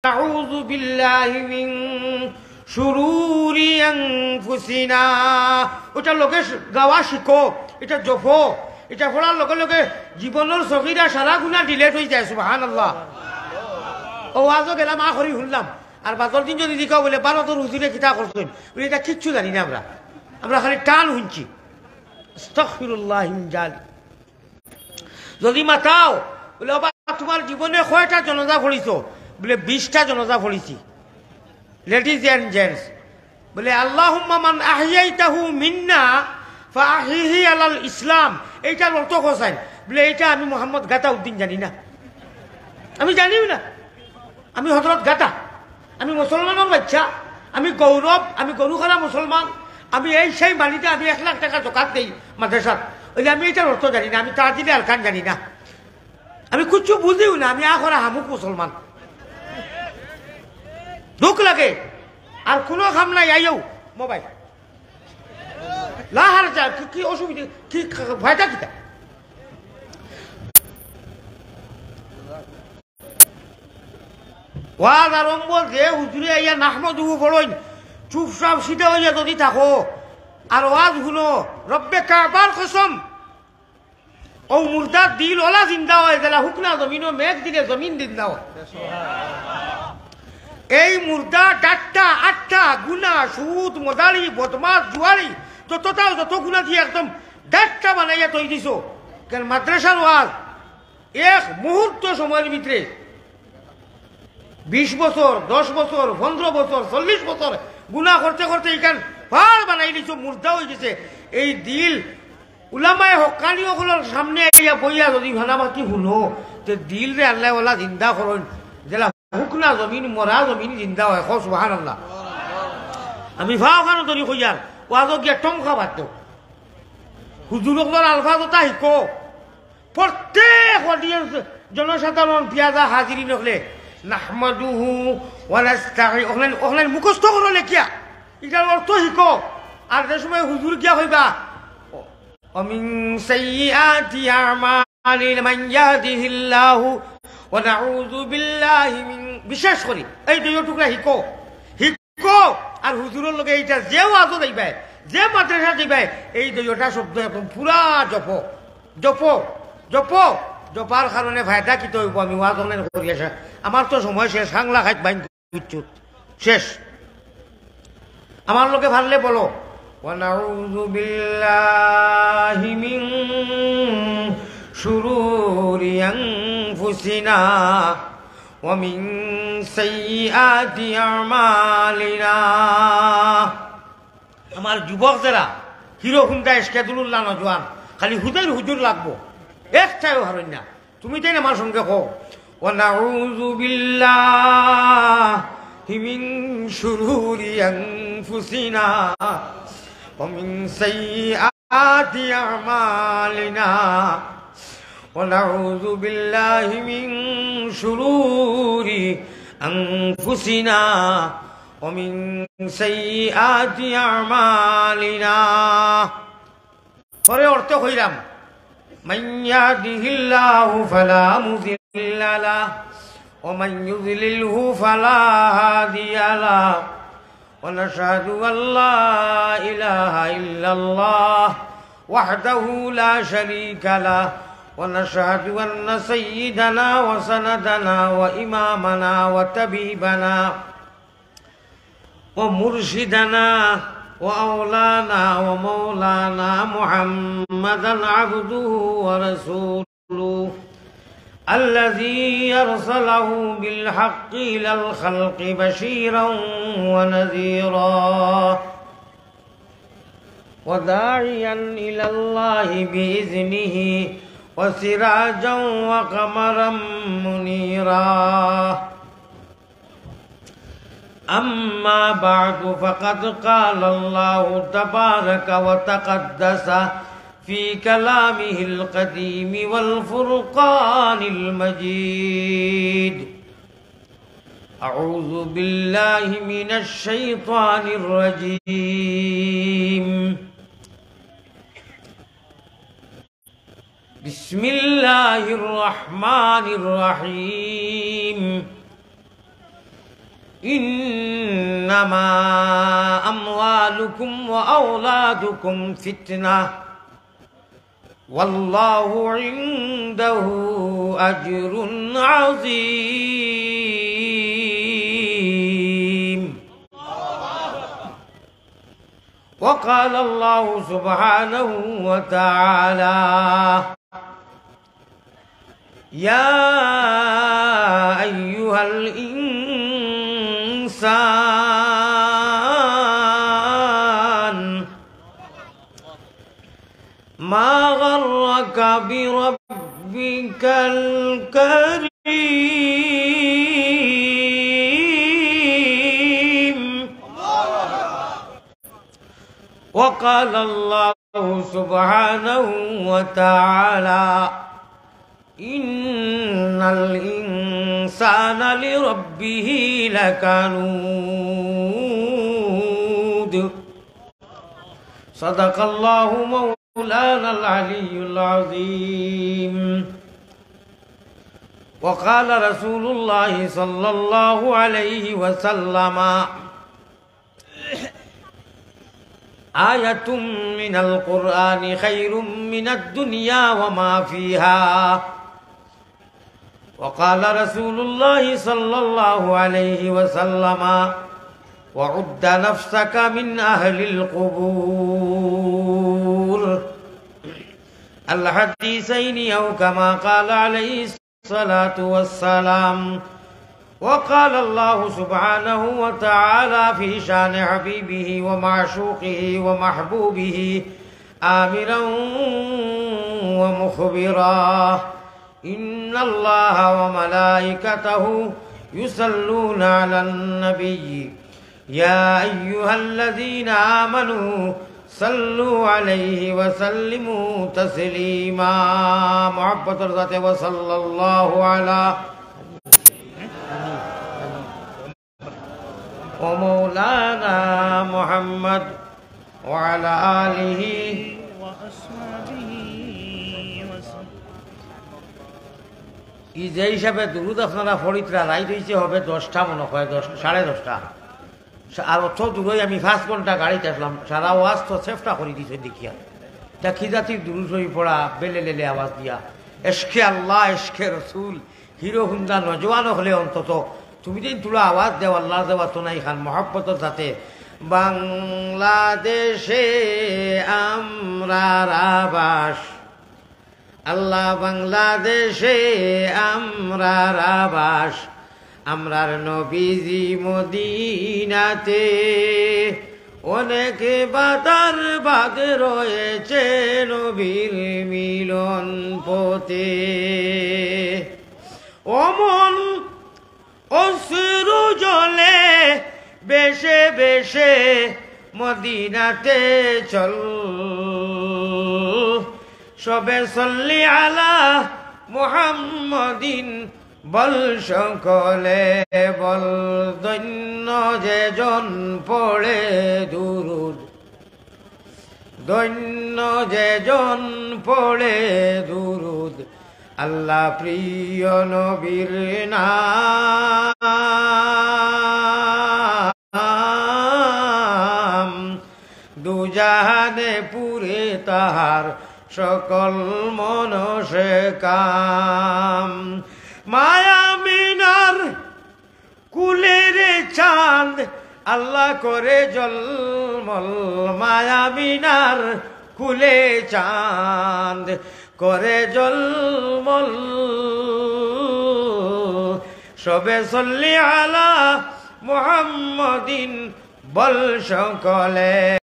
নাউযু বিল্লাহি মিন শুরুরি আনফুসিনা। ওটা লোকে গাওয়া শিখো, এটা জপো, এটা পড়ার লগে লগে জীবনের সগীরা সারা গুনাহ ডিলেট হয়ে যায়। সুবহানাল্লাহ। ও আজও গেলাম মা করি শুনলাম, আর বাদর দিন যদি দিকাও বলে বারো হুজুরে কিতা করছেন বলে এটা কিচ্ছু জানি না, আমরা খালি টান শুনছি। আস্তাগফিরুল্লাহ মিন জালিক। যদি মাতাও বলে বাবা তোমার জীবনে কয়টা জনাজা পড়িছো, বলে 20টা জনাজা পড়িছি। লেডিজ এন্ড জেন্টস বলে আল্লাহুম্মা মান আহইয়াইতাহু মিন্না ফাআহিহি আলাল ইসলাম। এইটার অর্থ কোসাইন বলে এইটা আমি মোহাম্মদ গাতা উদ্দিন জানি না, আমি জানিও না, আমি হযরত গাতা, আমি মুসলমানের বাচ্চা, আমি গৌরব, আমি গরুখানা মুসলমান, আমি এই সেই বাড়িতে আমি 1 লাখ টাকা জকাত দেই মাদ্রাসাত। ওইলে আমি এটার অর্থ জানি না, আমি তাজিলে আরকান জানি না, আমি কিচ্ছু বুঝিও না, আমি আখরা হামুক মুসলমান। দুঃখ লাগে আর কোনো কাম নাই। আইও মোবাইল লাহার যা কি অসুবিধা, কি ভয়টা কিতা। ওয়াজ আরম্ভ যে হুজুরে আইয়া নাহমাদুহু পড়ইন, চুপচাপ সিধা হইয়া যদি থাকো আর ওয়াজ শুনো, রব্বে কাবার কসম ও মুর্দার দিল ওলা জিন্দা হয় গেলা, হুকনা জমিন ও মেঘ দিলে জমিন জিন্দা হয়। এই মুর্দা 4টা 8টা গুনা, সুদ মদারি বদমাস জুয়ারি যতটাও যত গুণা দিয়ে একদম 4টা বানাইয়া তৈরি দিছো। কেন মাদ্রাসার ওয়াজ এক মুহূর্ত সময়ের ভিতরে 20 বছর 10 বছর 15 বছর 40 বছর গুনাহ করতে করতে এইখান পার বানাই দিছো, মুর্দা হয়ে গেছে। এই দিল উলামায়ে হক্কানি সকলের সামনে আইয়া বইয়া যদি ভানাবাতি শুনো, তে দিল রে আল্লাহ ওলা জিন্দা করেন, যেলা হুকনা জমিন মরা জমিন জিন্দা হয়। সুবহানাল্লাহ। আমি ভাও খানো তরি কইয়ার ওয়াজও গিয়া টংখা বাতো হুজুরকর আলফাজতা শিখো। প্রত্যেক অডিয়েন্স জনসাধারণ পিয়াজা হাজিরি নকলে নাহমাদুহু ওয়া নাস্তাঈন ওখানে মুখস্থ করো লেখিয়া এটার অর্থ শিখো। আর যে সময় হুজুর গিয়া হইবা ومن سيئات أعمالنا من يهده الله ونعوذ بالله من বিশেষ করি এই দুই টুকরা শিখো শিখো। আর হুজুরের লগে এইটা যে ওয়াজও দিবে, যে মাদ্রাসা দিবে, এই দুইটা শব্দ একদম পুরা জপো জপো জপো। জপার কারণে ফায়দা কি হইব, আমি ওয়াজ অনলাইন করি আসা, আমার তো সময় শেষ, হাংলা খাইত বাইন কিচ্ছু শেষ। আমার লোকে ভাললে বলো ونعوذ بالله من شرور أنفسنا ومن سيئات أعمالنا। আমার যুবক যারা হিরো হুন্ডা স্কেদুল্লাহ নজওয়ান খালি হুদের হুজুর লাগবো, একটাও হারেন না। তুমি তাই আমার সঙ্গে কো ونعوذ بالله من شرور أنفسنا ومن سيئات أعمالنا ونعوذ بالله من شرور أنفسنا ومن سيئات أعمالنا। পরে অর্থ কইলাম من يهده الله فلا مضل له ومن يضلله فلا هادي له ونشهد أن لا إله إلا الله وحده لا شريك له ونشهد أن سيدنا وسندنا وإمامنا وطبيبنا ومرشدنا وأولانا ومولانا محمدا عبده ورسوله الذي أرسله بالحق إلى الخلق بشيرا ونذيرا وداعيا إلى الله بإذنه وسراجا وقمرا منيرا. أما بعد فقد قال الله تبارك وتقدس في كلامه القديم والفرقان المجيد. أعوذ بالله من الشيطان الرجيم. بسم الله الرحمن الرحيم. إنما أموالكم وأولادكم فتنة والله عنده أجر عظيم. وقال الله سبحانه وتعالى يا أيها الإنسان ما غرك بربك الكريم. وقال الله سبحانه وتعالى إن الإنسان لربه لكنود. صدق الله مولانا العلي العظيم. وقال رسول الله صلى الله عليه وسلم آية من القرآن خير من الدنيا وما فيها. وقال رسول الله صلى الله عليه وسلم وعد نفسك من أهل القبور الحديثين أو كما قال عليه الصلاة والسلام. وقال الله سبحانه وتعالى في شان حبيبه ومعشوقه ومحبوبه آمرا ومخبرا إن الله وملائكته يصلون على النبي يا أيها الذين آمنوا صلوا عليه وسلموا تسليما. محبت ذات وصلى الله على ومولانا محمد وعلى آله وأصحابه وسلم. এই যে হিসাবে দুরুদ আপনারা ফরিদরা রাইট হয়েছে হবে 10টা মনে হয় 10:30 আর অত দূরই আমি 5 ঘন্টা গাড়িতে আসলাম সারা ওয়াজ তো চেষ্টা করে দিছে দেখিয়া তা খিজাতির দুরুদ হয়ে পড়া বেলে লেলে আওয়াজ দিয়া এশকে আল্লাহ এশকে রসুল হিরো হুন্দা নজওয়ান হলে অন্তত তুমি দিন তুলা আওয়াজ দেও আল্লাহ দেওয়া তো নাই খান মহব্বতের সাথে বাংলাদেশে আমরার আবাস আল্লাহ বাংলাদেশে আমরার আবাস আমরার নবীজি মদিনাতে অনেক বাতার বাদ রয়েছে নবীর মিলন পথে অমন অশ্রু জলে বেশে বেশে মদিনাতে চল সবে সল্লি আলা মুহাম্মাদিন বল সকলে বল দৈন্য যে জন পড়ে দুরুদ দৈন্য যে জন পড়ে দুরুদ আল্লাহ প্রিয় নবীর নাম দুজাহানে পুরে তাহার সকল মনসে কাম মায়া মিনার কুলের চাঁদ আল্লাহ করে জলমল মায়া মিনার কুলে চাঁদ করে জলমল সবে সল্লি আলা মুহাম্মাদিন বল সকলে